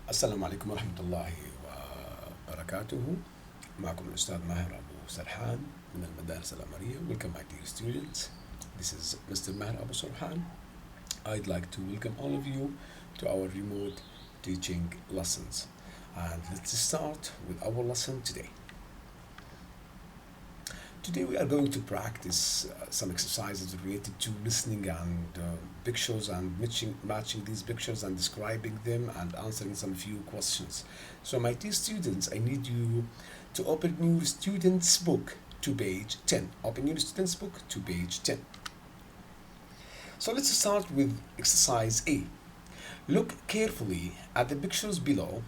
السلام عليكم ورحمة الله وبركاته. معكم الأستاذ ماهر أبو سرحان من المدارس الأمرية. Welcome my dear students. This is Mr. Maher Abu Sarhan. I'd like to welcome all of you to our remote teaching lessons. And let's start with our lesson today. Today we are going to practice some exercises related to listening and pictures and matching these pictures and describing them and answering some few questions. So my dear students, I need you to open your student's book to page 10. Open your student's book to page 10. So let's start with exercise A. Look carefully at the pictures below.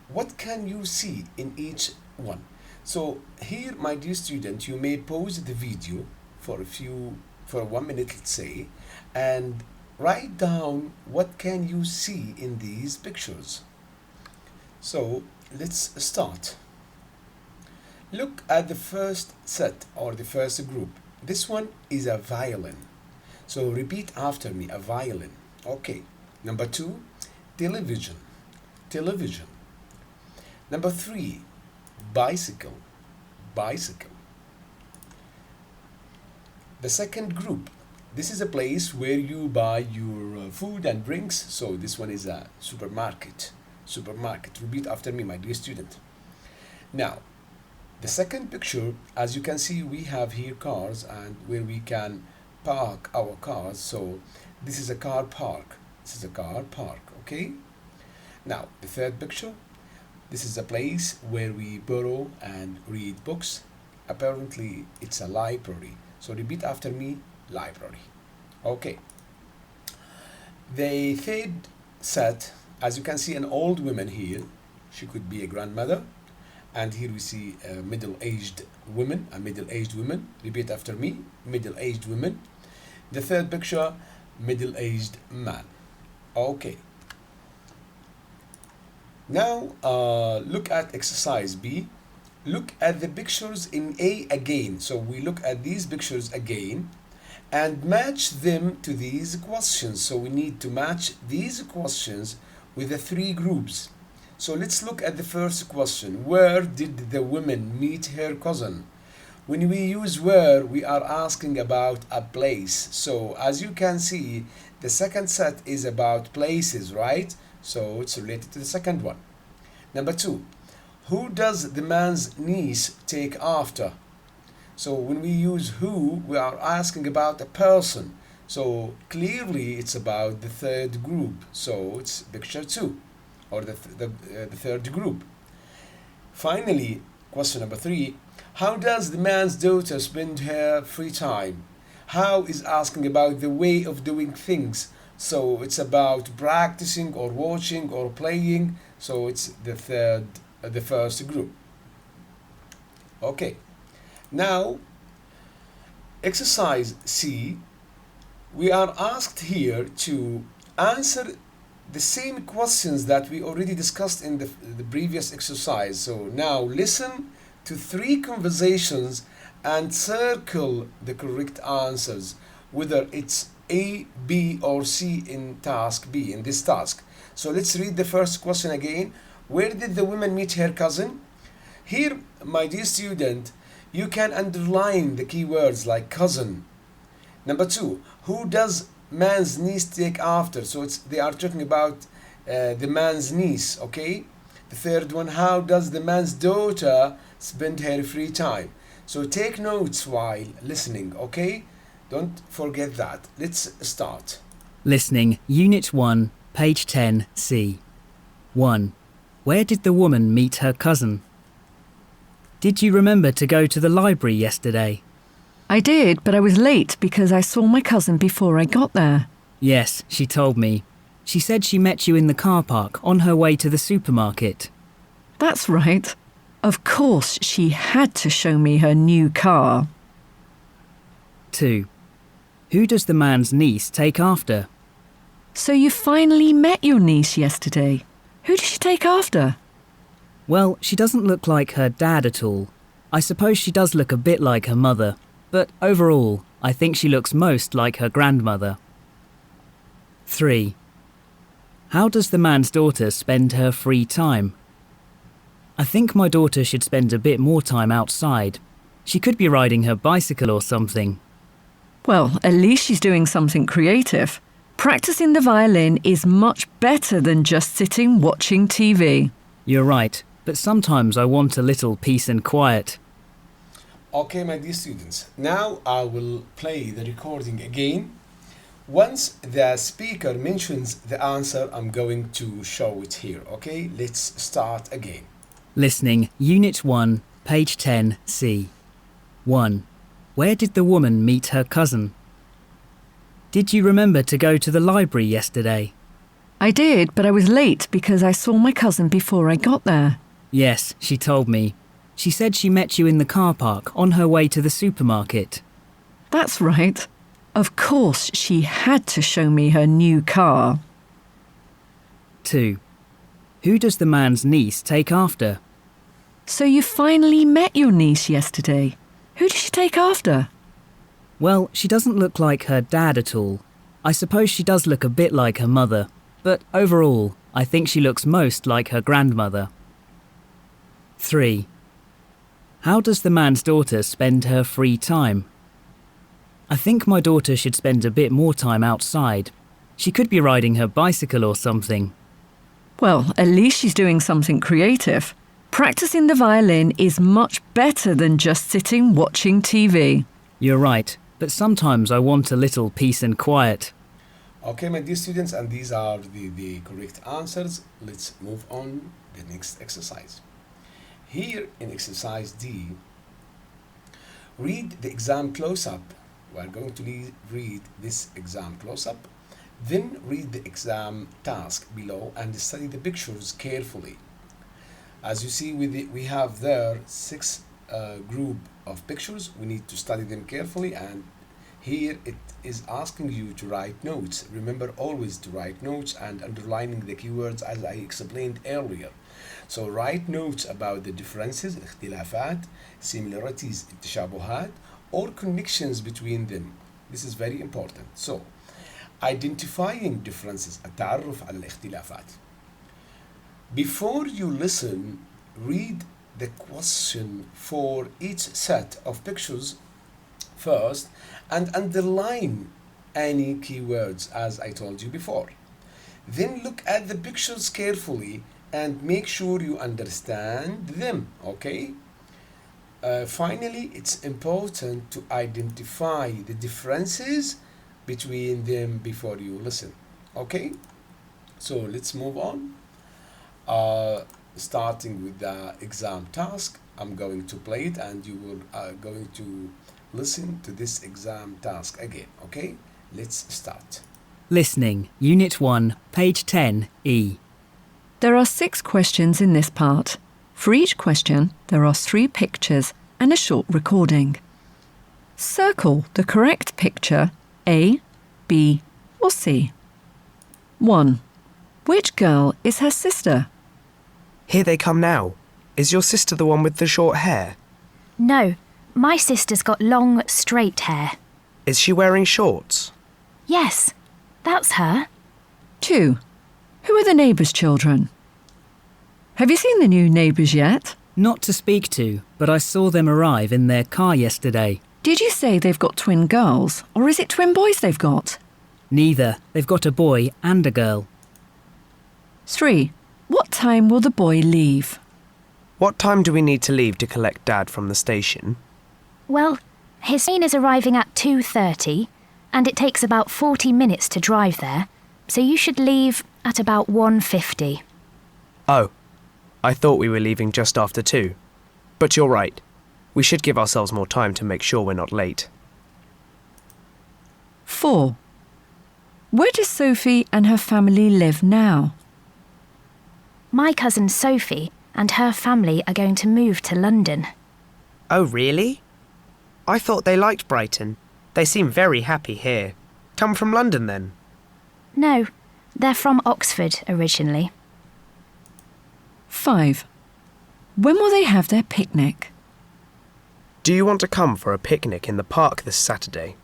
What can you see in each one? So here, my dear student, you may pause the video for 1 minute, let's say, and write down what can you see in these pictures. So let's start. Look at the first set or the first group. This one is a violin. So repeat after me, a violin. Okay. Number 2, television. Television. Number 3, bicycle. Bicycle. The second group. This is a place where you buy your food and drinks. So this one is a supermarket. Supermarket. Repeat after me, my dear student. Now, the second picture, as you can see, we have here cars and where we can park our cars. So this is a car park. This is a car park. Okay. Now, the third picture. This is a place where we borrow and read books. Apparently, it's a library. So repeat after me, library. Okay. The third set, as you can see, an old woman here. She could be a grandmother. And here we see a middle-aged woman, Repeat after me, middle-aged woman. The third picture, middle-aged man. Okay. Now, look at exercise B. Look at the pictures in A again. So we look at these pictures again and match them to these questions. So we need to match these questions with the 3 groups. So let's look at the first question. Where did the woman meet her cousin? When we use where, we are asking about a place. So as you can see, the second set is about places, right? So it's related to the second one. Number 2, who does the man's niece take after? So when we use who, we are asking about a person. So clearly it's about the third group. So it's picture 2 or the third group. Finally, question number 3, how does the man's daughter spend her free time? How is asking about the way of doing things. So it's about practicing or watching or playing. So it's the first group. Okay. Now, exercise C. We are asked here to answer the same questions that we already discussed in the previous exercise. So now listen to 3 conversations and circle the correct answers, whether it's A, B, or C in task B, in this task. So let's read the first question again. Where did the woman meet her cousin? Here, my dear student, you can underline the keywords like cousin. Number 2, who does man's niece take after? So they are talking about the man's niece, okay? The third one, how does the man's daughter spend her free time? So take notes while listening, okay? Don't forget that. Let's start. Listening, Unit 1, page 10, C. 1. Where did the woman meet her cousin? Did you remember to go to the library yesterday? I did, but I was late because I saw my cousin before I got there. Yes, she told me. She said she met you in the car park on her way to the supermarket. That's right. Of course, she had to show me her new car. 2. Who does the man's niece take after? So you finally met your niece yesterday. Who did she take after? Well, she doesn't look like her dad at all. I suppose she does look a bit like her mother, but overall, I think she looks most like her grandmother. 3. How does the man's daughter spend her free time? I think my daughter should spend a bit more time outside. She could be riding her bicycle or something. Well, at least she's doing something creative. Practicing the violin is much better than just sitting watching TV. You're right, but sometimes I want a little peace and quiet. Okay, my dear students, now I will play the recording again. Once the speaker mentions the answer, I'm going to show it here. Okay, let's start again. Listening, Unit 1, page 10C. 1. Where did the woman meet her cousin? Did you remember to go to the library yesterday? I did, but I was late because I saw my cousin before I got there. Yes, she told me. She said she met you in the car park on her way to the supermarket. That's right. Of course, she had to show me her new car. 2. Who does the man's niece take after? So you finally met your niece yesterday. Who did she take after? Well, she doesn't look like her dad at all. I suppose she does look a bit like her mother, but overall, I think she looks most like her grandmother. 3. How does the man's daughter spend her free time? I think my daughter should spend a bit more time outside. She could be riding her bicycle or something. Well, at least she's doing something creative. Practicing the violin is much better than just sitting watching TV. You're right, but sometimes I want a little peace and quiet. Okay, my dear students, and these are the correct answers. Let's move on to the next exercise. Here in exercise D, read the exam close-up. We are going to read this exam close-up. Then read the exam task below and study the pictures carefully. As you see, we have there 6 group of pictures. We need to study them carefully, and here it is asking you to write notes. Remember always to write notes and underlining the keywords as I explained earlier. So write notes about the differences, اختلافات, similarities, التشابهات, or connections between them. This is very important. So identifying differences, التعرف على الاختلافات. Before you listen, read the question for each set of pictures first and underline any keywords as I told you before. Then look at the pictures carefully and make sure you understand them, okay? Finally, it's important to identify the differences between them before you listen, okay? So let's move on. Starting with the exam task, I'm going to play it and you will going to listen to this exam task again, okay? Let's start. Listening, Unit 1, page 10E. There are 6 questions in this part. For each question, there are 3 pictures and a short recording. Circle the correct picture A, B, or C. 1. Which girl is her sister? Here they come now. Is your sister the one with the short hair? No, my sister's got long, straight hair. Is she wearing shorts? Yes, that's her. 2. Who are the neighbours' children? Have you seen the new neighbours yet? Not to speak to, but I saw them arrive in their car yesterday. Did you say they've got twin girls, or is it twin boys they've got? Neither. They've got a boy and a girl. 3. What time will the boy leave? What time do we need to leave to collect Dad from the station? Well, his train is arriving at 2:30, and it takes about 40 minutes to drive there, so you should leave at about 1:50. Oh, I thought we were leaving just after 2. But you're right. We should give ourselves more time to make sure we're not late. 4. Where does Sophie and her family live now? My cousin Sophie and her family are going to move to London. Oh, really? I thought they liked Brighton. They seem very happy here. Come from London, then? No, they're from Oxford originally. 5. When will they have their picnic? Do you want to come for a picnic in the park this Saturday?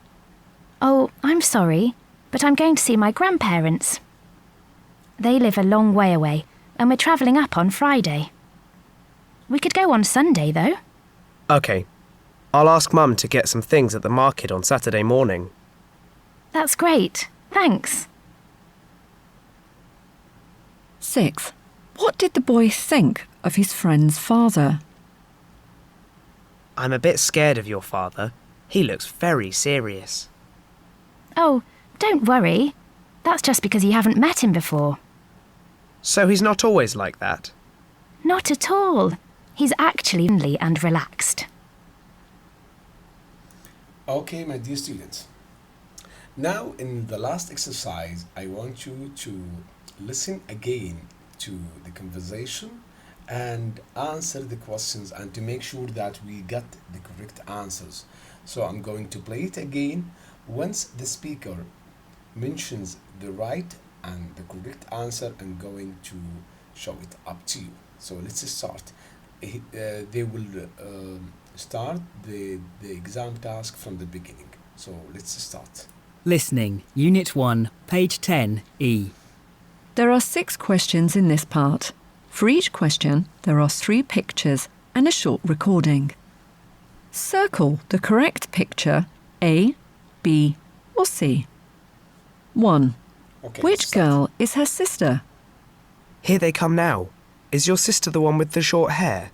Oh, I'm sorry, but I'm going to see my grandparents. They live a long way away, and we're travelling up on Friday. We could go on Sunday, though. OK. I'll ask Mum to get some things at the market on Saturday morning. That's great. Thanks. 6. What did the boy think of his friend's father? I'm a bit scared of your father. He looks very serious. Oh, don't worry. That's just because you haven't met him before. So he's not always like that? Not at all. He's actually friendly and relaxed. Okay, my dear students. Now, in the last exercise, I want you to listen again to the conversation and answer the questions and to make sure that we get the correct answers. So I'm going to play it again. Once the speaker mentions the right and the correct answer, I'm going to show it up to you. So let's start. They will start the exam task from the beginning. So let's start. Listening, Unit 1, page 10, E. There are 6 questions in this part. For each question, there are 3 pictures and a short recording. Circle the correct picture A, B, or C. 1. Okay, Which let's start. girl is her sister? Here they come now. Is your sister the one with the short hair?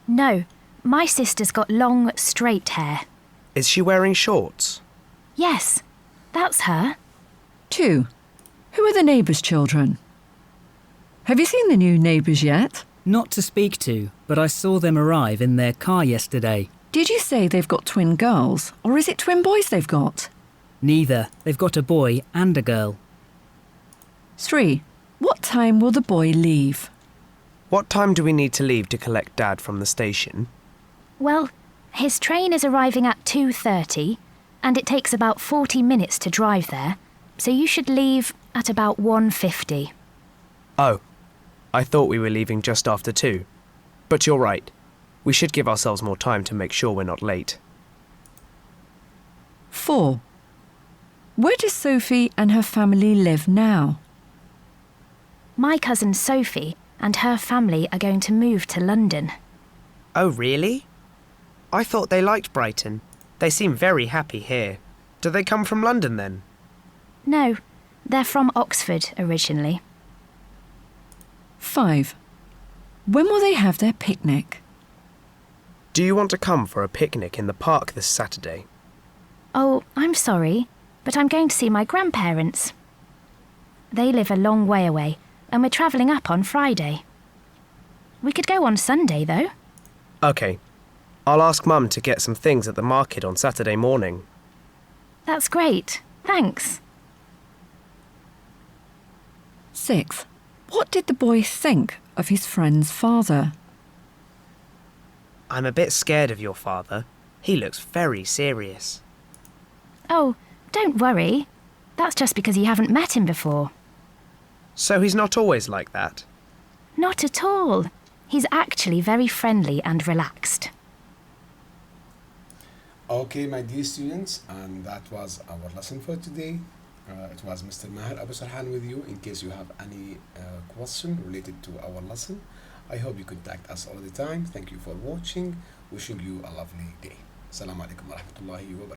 No, my sister's got long, straight hair. Is she wearing shorts? Yes, that's her. 2. Who are the neighbours' children? Have you seen the new neighbours yet? Not to speak to, but I saw them arrive in their car yesterday. Did you say they've got twin girls, or is it twin boys they've got? Neither. They've got a boy and a girl. 3. What time will the boy leave? What time do we need to leave to collect Dad from the station? Well, his train is arriving at 2:30, and it takes about 40 minutes to drive there, so you should leave at about 1:50. Oh, I thought we were leaving just after 2. But you're right. We should give ourselves more time to make sure we're not late. 4. Where does Sophie and her family live now? My cousin Sophie and her family are going to move to London. Oh, really? I thought they liked Brighton. They seem very happy here. Do they come from London then? No, they're from Oxford originally. 5. When will they have their picnic? Do you want to come for a picnic in the park this Saturday? Oh, I'm sorry, but I'm going to see my grandparents. They live a long way away, and we're travelling up on Friday. We could go on Sunday, though. OK. I'll ask Mum to get some things at the market on Saturday morning. That's great. Thanks. 6. What did the boy think of his friend's father? I'm a bit scared of your father. He looks very serious. Oh, don't worry. That's just because you haven't met him before. So he's not always like that? Not at all. He's actually very friendly and relaxed. Okay, my dear students, and that was our lesson for today. It was Mr. Maher Abu Sarhan with you. In case you have any question related to our lesson, I hope you contact us all the time. Thank you for watching. Wishing you a lovely day. Assalamu alaikum wa rahmatullahi wa barakatuh.